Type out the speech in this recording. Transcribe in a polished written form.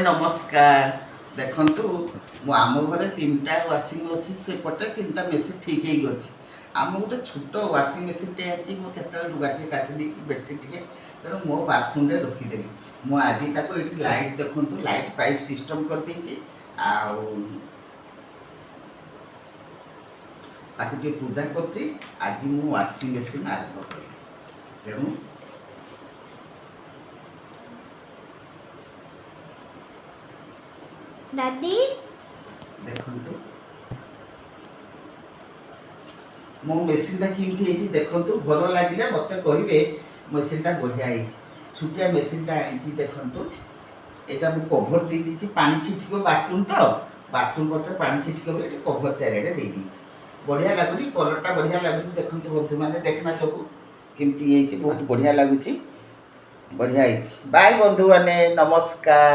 नमस्कार देखु आम घर 3टा वाशिंग अच्छी से पटे 3टा मेसीन ठीक हो आम गोटे छोट वाशिंग मेसीन टे अच्छी मुझे लुगाटे काटी बेडसीट टे तेणु मो बाथरूम में रखीदेली मुझे आज ये लाइट देखु लाइट पाइप सिस्टम करदे पूजा कर आज मु वाशिंग मेसीन आरंभ करी तेणु दादी देखु मो मेसीन किमती देखु भल लगे मत कहे मेसीन बढ़िया छुटिया मेसीन आई देखु यहाँ मुझे कभर दे दी पा छिटिक बाथरूम तो बाथरूम पटे पा छिटिक कभर चारिड़े दे दी बढ़िया लगुच कलरटा बढ़िया लगुच देखो बंधु मैंने देखना सब केमती बहुत बढ़िया लगुच बढ़िया बाय बंधु मैंने नमस्कार।